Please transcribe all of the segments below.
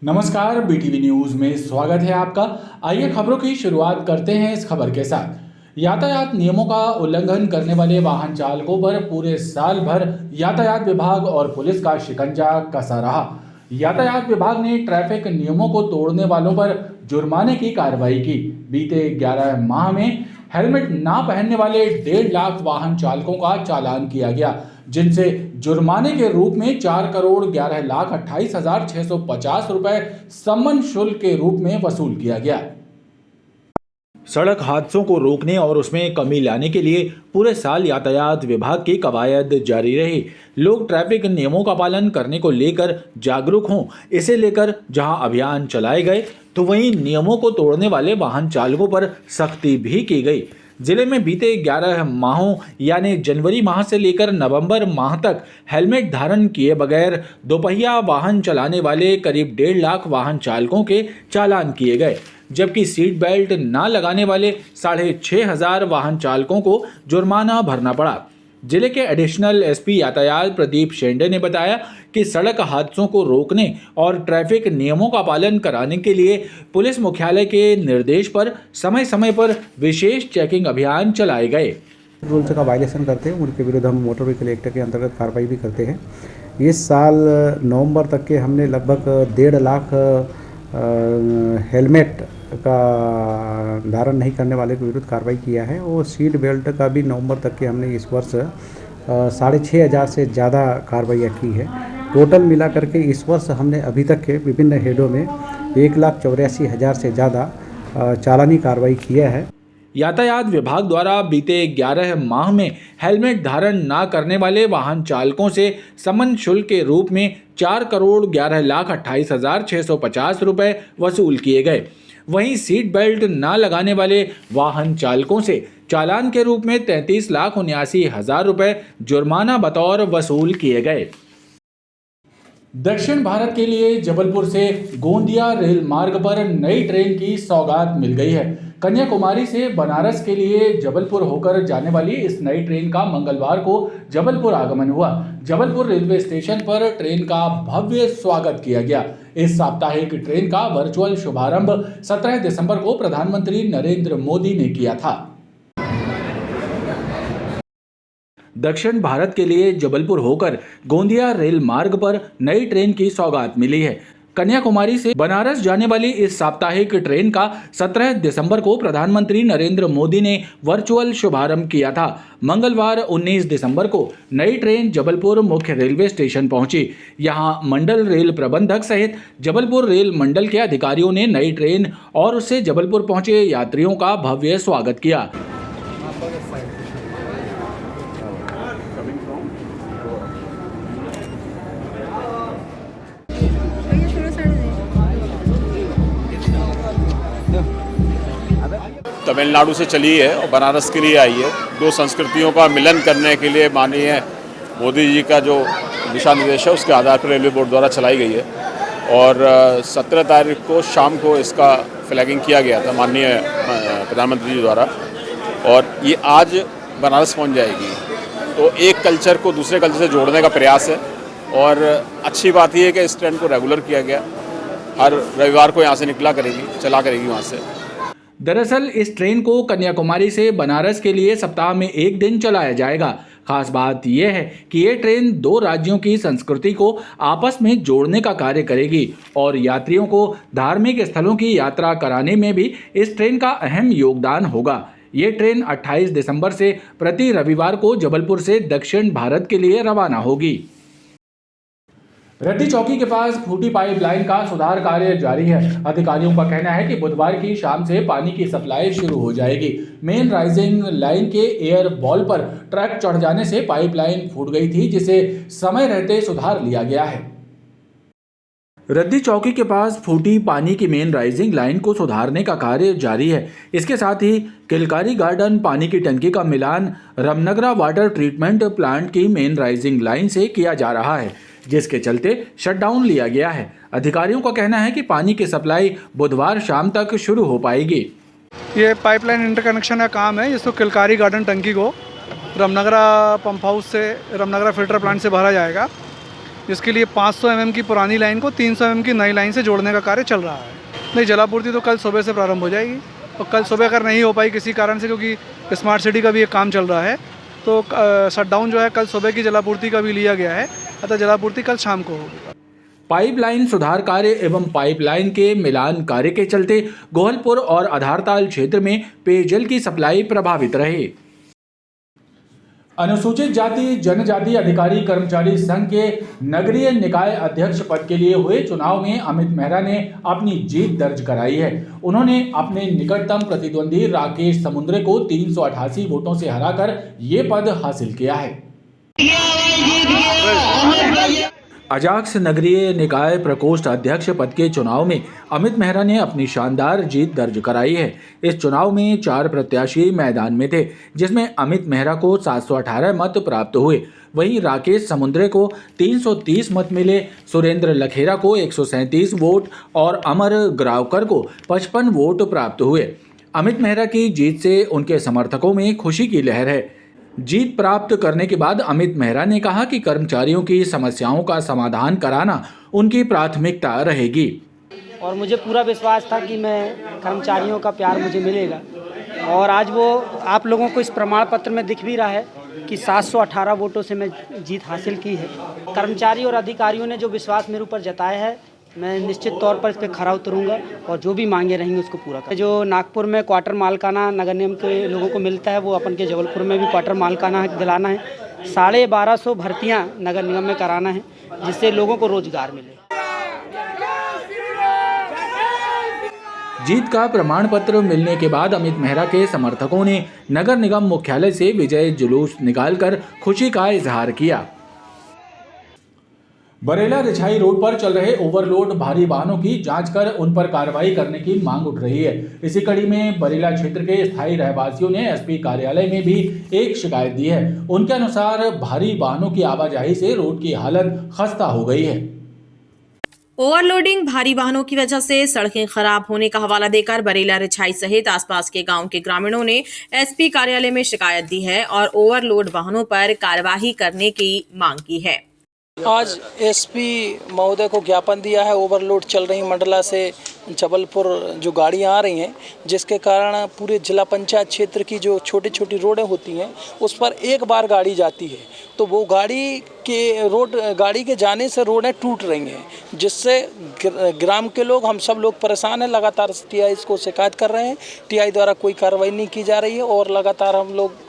नमस्कार, BTV news में स्वागत है आपका। आइए खबरों की शुरुआत करते हैं इस खबर के साथ। यातायात नियमों का उल्लंघन करने वाले वाहन चालकों पर पूरे साल भर यातायात विभाग और पुलिस का शिकंजा कसा रहा। यातायात विभाग ने ट्रैफिक नियमों को तोड़ने वालों पर जुर्माने की कार्रवाई की। बीते 11 माह में हेलमेट ना पहनने वाले 1.5 लाख वाहन चालकों का चालान किया गया, जिनसे जुर्माने के रूप में 4,11,28,650 रुपए सम्मन शुल्क के रूप में वसूल किया गया। सड़क हादसों को रोकने और उसमें कमी लाने के लिए पूरे साल यातायात विभाग की कवायद जारी रही। लोग ट्रैफिक नियमों का पालन करने को लेकर जागरूक हों, इसे लेकर जहां अभियान चलाए गए तो वहीं नियमों को तोड़ने वाले वाहन चालकों पर सख्ती भी की गई। जिले में बीते 11 माहों यानी जनवरी माह से लेकर नवंबर माह तक हेलमेट धारण किए बगैर दोपहिया वाहन चलाने वाले करीब 1.5 लाख वाहन चालकों के चालान किए गए, जबकि सीट बेल्ट ना लगाने वाले 6,500 वाहन चालकों को जुर्माना भरना पड़ा। जिले के एडिशनल एसपी यातायात प्रदीप शेंडे ने बताया कि सड़क हादसों को रोकने और ट्रैफिक नियमों का पालन कराने के लिए पुलिस मुख्यालय के निर्देश पर समय समय पर विशेष चेकिंग अभियान चलाए गए। रूल्स का वायलेशन करते हैं उनके विरुद्ध हम मोटर व्हीकल एक्ट के अंतर्गत कार्रवाई भी करते हैं। इस साल नवंबर तक के हमने लगभग 1.5 लाख हेलमेट का धारण नहीं करने वाले के विरुद्ध कार्रवाई किया है और सीट बेल्ट का भी नवंबर तक के हमने इस वर्ष 6,500 से ज़्यादा कार्रवाइयाँ की है। टोटल मिला करके इस वर्ष हमने अभी तक के विभिन्न हेडों में 1,84,000 से ज़्यादा चालानी कार्रवाई किया है। यातायात विभाग द्वारा बीते 11 माह में हेलमेट धारण ना करने वाले वाहन चालकों से सम्मन शुल्क के रूप में 4,11,28,650 रुपए वसूल किए गए। वहीं सीट बेल्ट ना लगाने वाले वाहन चालकों से चालान के रूप में 33,79,000 रुपए जुर्माना बतौर वसूल किए गए। दक्षिण भारत के लिए जबलपुर से गोंदिया रेल मार्ग पर नई ट्रेन की सौगात मिल गई है। कन्याकुमारी से बनारस के लिए जबलपुर होकर जाने वाली इस नई ट्रेन का मंगलवार को जबलपुर आगमन हुआ। जबलपुर रेलवे स्टेशन पर ट्रेन का भव्य स्वागत किया गया। इस साप्ताहिक ट्रेन का वर्चुअल शुभारंभ 17 दिसंबर को प्रधानमंत्री नरेंद्र मोदी ने किया था। दक्षिण भारत के लिए जबलपुर होकर गोंदिया रेल मार्ग पर नई ट्रेन की सौगात मिली है। कन्याकुमारी से बनारस जाने वाली इस साप्ताहिक ट्रेन का 17 दिसंबर को प्रधानमंत्री नरेंद्र मोदी ने वर्चुअल शुभारंभ किया था। मंगलवार 19 दिसंबर को नई ट्रेन जबलपुर मुख्य रेलवे स्टेशन पहुंची। यहां मंडल रेल प्रबंधक सहित जबलपुर रेल मंडल के अधिकारियों ने नई ट्रेन और उससे जबलपुर पहुंचे यात्रियों का भव्य स्वागत किया। तमिलनाडु से चली है और बनारस के लिए आई है। दो संस्कृतियों का मिलन करने के लिए माननीय मोदी जी का जो दिशा निर्देश है उसके आधार पर रेलवे बोर्ड द्वारा चलाई गई है और 17 तारीख को शाम को इसका फ्लैगिंग किया गया था माननीय प्रधानमंत्री जी द्वारा और ये आज बनारस पहुंच जाएगी। तो एक कल्चर को दूसरे कल्चर से जोड़ने का प्रयास है और अच्छी बात यह है कि इस ट्रेन को रेगुलर किया गया। हर रविवार को यहाँ से चला करेगी वहाँ से। दरअसल इस ट्रेन को कन्याकुमारी से बनारस के लिए सप्ताह में 1 दिन चलाया जाएगा। खास बात यह है कि ये ट्रेन 2 राज्यों की संस्कृति को आपस में जोड़ने का कार्य करेगी और यात्रियों को धार्मिक स्थलों की यात्रा कराने में भी इस ट्रेन का अहम योगदान होगा। ये ट्रेन 28 दिसंबर से प्रति रविवार को जबलपुर से दक्षिण भारत के लिए रवाना होगी। रद्दी चौकी के पास फूटी पाइपलाइन का सुधार कार्य जारी है। अधिकारियों का कहना है कि बुधवार की शाम से पानी की सप्लाई शुरू हो जाएगी। मेन राइजिंग लाइन के एयर बॉल पर ट्रक चढ़ जाने से पाइपलाइन फूट गई थी, जिसे समय रहते सुधार लिया गया है। रद्दी चौकी के पास फूटी पानी की मेन राइजिंग लाइन को सुधारने का कार्य जारी है। इसके साथ ही किलकारी गार्डन पानी की टंकी का मिलान रमनगरा वाटर ट्रीटमेंट प्लांट की मेन राइजिंग लाइन से किया जा रहा है, जिसके चलते शटडाउन लिया गया है। अधिकारियों का कहना है कि पानी की सप्लाई बुधवार शाम तक शुरू हो पाएगी। ये पाइपलाइन इंटरकनेक्शन का काम है। इसको किलकारी गार्डन टंकी को रमनगरा पंप हाउस से, रमनगरा फिल्टर प्लांट से भरा जाएगा जिसके लिए 500 mm की पुरानी लाइन को 300 mm की नई लाइन से जोड़ने का कार्य चल रहा है। नहीं, जलापूर्ति तो कल सुबह से प्रारंभ हो जाएगी, और कल सुबह अगर नहीं हो पाई किसी कारण से, क्योंकि स्मार्ट सिटी का भी एक काम चल रहा है, तो शटडाउन जो है कल सुबह की जलापूर्ति का भी लिया गया है, अतः जलापूर्ति कल शाम को होगी। पाइपलाइन सुधार कार्य एवं पाइपलाइन के मिलान कार्य के चलते गोहलपुर और आधारताल क्षेत्र में पेयजल की सप्लाई प्रभावित रही। अनुसूचित जाति जनजाति अधिकारी कर्मचारी संघ के नगरीय निकाय अध्यक्ष पद के लिए हुए चुनाव में अमित मेहरा ने अपनी जीत दर्ज कराई है। उन्होंने अपने निकटतम प्रतिद्वंदी राकेश समुद्रे को 388 वोटों से हराकर ये पद हासिल किया है। अजाक्स नगरीय निकाय प्रकोष्ठ अध्यक्ष पद के चुनाव में अमित मेहरा ने अपनी शानदार जीत दर्ज कराई है। इस चुनाव में 4 प्रत्याशी मैदान में थे, जिसमें अमित मेहरा को 718 मत प्राप्त हुए। वहीं राकेश समुद्रे को 330 मत मिले, सुरेंद्र लखेरा को 137 वोट और अमर ग्रावकर को 55 वोट प्राप्त हुए। अमित मेहरा की जीत से उनके समर्थकों में खुशी की लहर है। जीत प्राप्त करने के बाद अमित मेहरा ने कहा कि कर्मचारियों की समस्याओं का समाधान कराना उनकी प्राथमिकता रहेगी। और मुझे पूरा विश्वास था कि मैं कर्मचारियों का प्यार मुझे मिलेगा, और आज वो आप लोगों को इस प्रमाण पत्र में दिख भी रहा है कि 718 वोटों से मैं जीत हासिल की है। कर्मचारी और अधिकारियों ने जो विश्वास मेरे ऊपर जताया है, मैं निश्चित तौर पर इस पर खरा उतरूंगा और जो भी मांगे रहेंगी उसको पूरा करें। जो नागपुर में क्वार्टर मालकाना नगर निगम के लोगों को मिलता है, वो अपन के जबलपुर में भी क्वार्टर मालकाना दिलाना है। 1250 भर्तियां नगर निगम में कराना है, जिससे लोगों को रोजगार मिले। जीत का प्रमाण पत्र मिलने के बाद अमित मेहरा के समर्थकों ने नगर निगम मुख्यालय से विजय जुलूस निकालकर खुशी का इजहार किया। बरेला रिछाई रोड पर चल रहे ओवरलोड भारी वाहनों की जांच कर उन पर कार्रवाई करने की मांग उठ रही है। इसी कड़ी में बरेला क्षेत्र के स्थायी रहवासियों ने एसपी कार्यालय में भी एक शिकायत दी है। उनके अनुसार भारी वाहनों की आवाजाही से रोड की हालत खस्ता हो गई है। ओवरलोडिंग भारी वाहनों की वजह से सड़कें खराब होने का हवाला देकर बरेला रिछाई सहित आसपास के गांव के ग्रामीणों ने एसपी कार्यालय में शिकायत दी है और ओवरलोड वाहनों पर कार्यवाही करने की मांग की है। आज एसपी महोदय को ज्ञापन दिया है। ओवरलोड चल रही मंडला से जबलपुर जो गाड़ियां आ रही हैं, जिसके कारण पूरे जिला पंचायत क्षेत्र की जो छोटी छोटी रोडें होती हैं उस पर एक बार गाड़ी जाती है तो वो गाड़ी के जाने से रोडें टूट रही हैं, जिससे ग्राम के लोग, हम सब लोग परेशान हैं। लगातार टीआई को शिकायत कर रहे हैं, टीआई द्वारा कोई कार्रवाई नहीं की जा रही है और लगातार हम लोग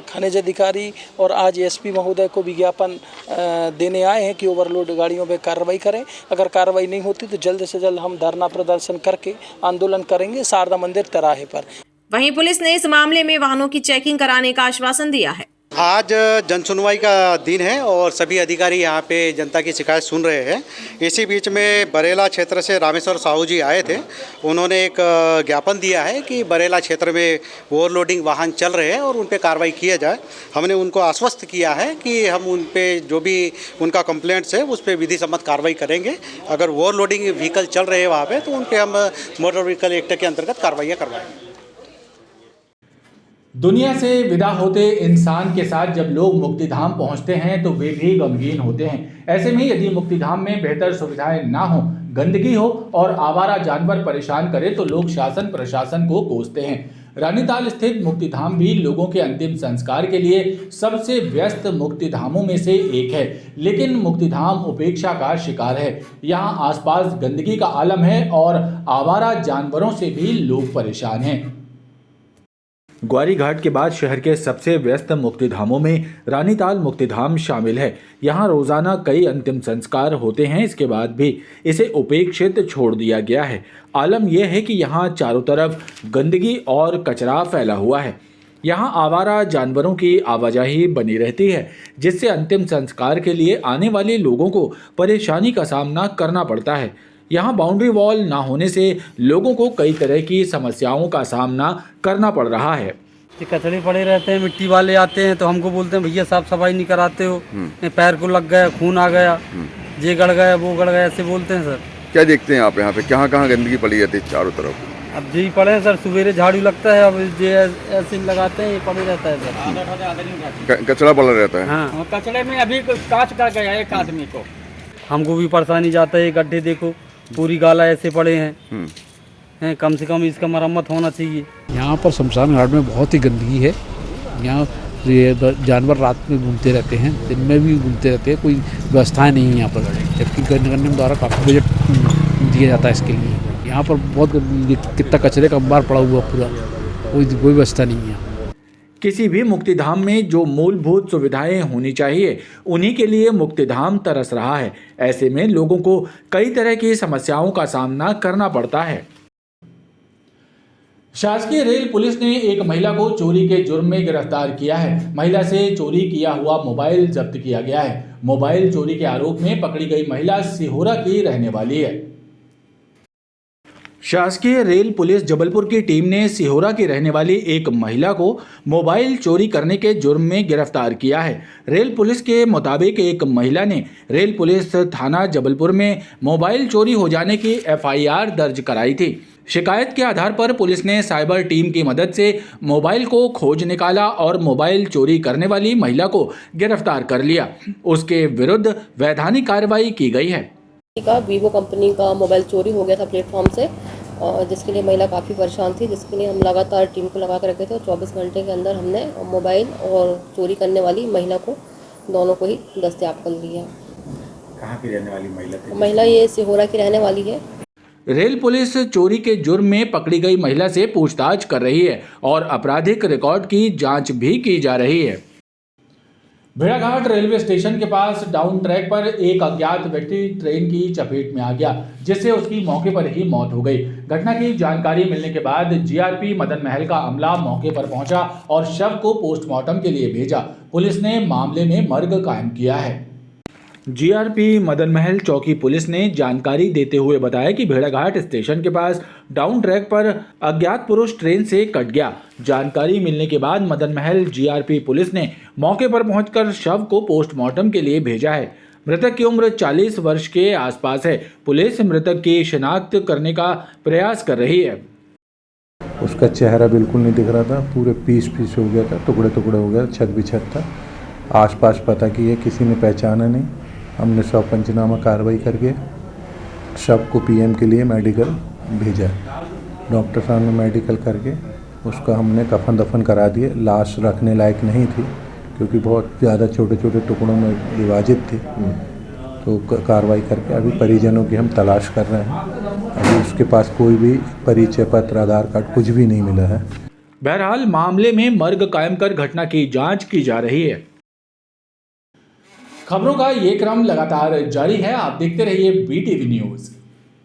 खनिज अधिकारी और आज एसपी महोदय को विज्ञापन देने आए हैं कि ओवरलोड गाड़ियों पर कार्रवाई करें। अगर कार्रवाई नहीं होती तो जल्द से जल्द हम धरना प्रदर्शन करके आंदोलन करेंगे शारदा मंदिर तिराहे पर। वहीं पुलिस ने इस मामले में वाहनों की चेकिंग कराने का आश्वासन दिया है। आज जनसुनवाई का दिन है और सभी अधिकारी यहाँ पे जनता की शिकायत सुन रहे हैं। इसी बीच में बरेला क्षेत्र से रामेश्वर साहू जी आए थे। उन्होंने एक ज्ञापन दिया है कि बरेला क्षेत्र में ओवरलोडिंग वाहन चल रहे हैं और उन पे कार्रवाई किया जाए। हमने उनको आश्वस्त किया है कि हम उन पे जो भी उनका कंप्लेंट्स है उस पर विधि सम्मत कार्रवाई करेंगे। अगर ओवरलोडिंग व्हीकल चल रहे हैं वहाँ पर तो उन पर हम मोटर व्हीकल एक्ट के अंतर्गत कार्रवाइयाँ करवाएंगे। दुनिया से विदा होते इंसान के साथ जब लोग मुक्तिधाम पहुंचते हैं तो वे भी गमगीन होते हैं। ऐसे में यदि मुक्तिधाम में बेहतर सुविधाएं ना हो, गंदगी हो और आवारा जानवर परेशान करे तो लोग शासन प्रशासन को कोसते हैं। रानीताल स्थित मुक्तिधाम भी लोगों के अंतिम संस्कार के लिए सबसे व्यस्त मुक्तिधामों में से एक है, लेकिन मुक्तिधाम उपेक्षा का शिकार है। यहाँ आसपास गंदगी का आलम है और आवारा जानवरों से भी लोग परेशान हैं। ग्वारी घाट के बाद शहर के सबसे व्यस्त मुक्तिधामों में रानीताल मुक्तिधाम शामिल है। यहाँ रोजाना कई अंतिम संस्कार होते हैं, इसके बाद भी इसे उपेक्षित छोड़ दिया गया है। आलम यह है कि यहाँ चारों तरफ गंदगी और कचरा फैला हुआ है। यहाँ आवारा जानवरों की आवाजाही बनी रहती है, जिससे अंतिम संस्कार के लिए आने वाले लोगों को परेशानी का सामना करना पड़ता है। यहाँ बाउंड्री वॉल ना होने से लोगों को कई तरह की समस्याओं का सामना करना पड़ रहा है। कचड़े पड़े रहते हैं, मिट्टी वाले आते हैं तो हमको बोलते हैं भैया साफ सफाई नहीं कराते हो, पैर को लग गया, खून आ गया, ये गड़ गया, वो गड़ गया, ऐसे बोलते हैं सर। क्या देखते हैं आप यहाँ पे, कहाँ कहाँ गंदगी पड़ी रहती है चारों तरफ? अब यही पड़े हैं सर, सवेरे झाड़ू लगता है, अब ये ऐसे लगाते हैं, ये पड़े रहता है सर। कचरा पड़ा रहता है। हाँ, कचड़े में अभी कांच कर गया एक आदमी को, हमको भी परेशानी जाता है। गड्ढे देखो पूरी गाला ऐसे पड़े हैं, कम से कम इसका मरम्मत होना चाहिए। यहाँ पर शमशान घाट में बहुत ही गंदगी है। यहाँ ये जानवर रात में घूमते रहते हैं, दिन में भी घूमते रहते हैं, कोई व्यवस्थाएं नहीं है यहाँ पर, जबकि गन्ने निगम द्वारा काफ़ी बजट दिया जाता है इसके लिए। यहाँ पर बहुत कितना कचरे का अंबार पड़ा हुआ पूरा, कोई व्यवस्था नहीं है। किसी भी मुक्तिधाम में जो मूलभूत सुविधाएं होनी चाहिए, उन्हीं के लिए मुक्तिधाम तरस रहा है। ऐसे में लोगों को कई तरह की समस्याओं का सामना करना पड़ता है। शासकीय रेल पुलिस ने एक महिला को चोरी के जुर्म में गिरफ्तार किया है। महिला से चोरी किया हुआ मोबाइल जब्त किया गया है। मोबाइल चोरी के आरोप में पकड़ी गई महिला सिहोरा की रहने वाली है। शासकीय रेल पुलिस जबलपुर की टीम ने सिहोरा की रहने वाली एक महिला को मोबाइल चोरी करने के जुर्म में गिरफ्तार किया है। रेल पुलिस के मुताबिक एक महिला ने रेल पुलिस थाना जबलपुर में मोबाइल चोरी हो जाने की FIR दर्ज कराई थी। शिकायत के आधार पर पुलिस ने साइबर टीम की मदद से मोबाइल को खोज निकाला और मोबाइल चोरी करने वाली महिला को गिरफ्तार कर लिया। उसके विरुद्ध वैधानिक कार्रवाई की गई है। वीवो कंपनी का मोबाइल चोरी हो गया था प्लेटफॉर्म से, और जिसके लिए महिला काफ़ी परेशान थी, जिसके लिए हम लगातार टीम को लगा कर रखे थे। 24 घंटे के अंदर हमने मोबाइल और चोरी करने वाली महिला को दोनों को ही दस्तयाब कर लिया। कहाँ की रहने वाली महिला थी? महिला ये सिहोरा की रहने वाली है। रेल पुलिस चोरी के जुर्म में पकड़ी गई महिला से पूछताछ कर रही है और आपराधिक रिकॉर्ड की जांच भी की जा रही है। भेड़ाघाट रेलवे स्टेशन के पास डाउन ट्रैक पर एक अज्ञात व्यक्ति ट्रेन की चपेट में आ गया, जिससे उसकी मौके पर ही मौत हो गई। घटना की जानकारी मिलने के बाद GRP मदन महल का अमला मौके पर पहुंचा और शव को पोस्टमार्टम के लिए भेजा। पुलिस ने मामले में मर्ग कायम किया है। GRP मदन महल चौकी पुलिस ने जानकारी देते हुए बताया कि भेड़ाघाट स्टेशन के पास डाउन ट्रैक पर अज्ञात पुरुष ट्रेन से कट गया। जानकारी मिलने के बाद मदन महल GRP पुलिस ने मौके पर पहुंचकर शव को पोस्टमार्टम के लिए भेजा है। मृतक की उम्र 40 वर्ष के आसपास है। पुलिस मृतक की शिनाख्त करने का प्रयास कर रही है। उसका चेहरा बिल्कुल नहीं दिख रहा था, पूरे पीस हो गया था, टुकड़े टुकड़े हो गया, छत बिछत था। आसपास पता किए, किसी ने पहचाना नहीं। हमने शव पंचनामा कार्रवाई करके शव को PM के लिए मेडिकल भेजा। डॉक्टर साहब ने मेडिकल करके उसका हमने कफन दफन करा दिए। लाश रखने लायक नहीं थी क्योंकि बहुत ज़्यादा छोटे छोटे टुकड़ों में विभाजित थी। तो कार्रवाई करके अभी परिजनों की हम तलाश कर रहे हैं। अभी उसके पास कोई भी परिचय पत्र, आधार कार्ड कुछ भी नहीं मिला है। बहरहाल मामले में मर्ग कायम कर घटना की जांच की जा रही है। खबरों का ये क्रम लगातार जारी है। आप देखते रहिए BTV न्यूज़।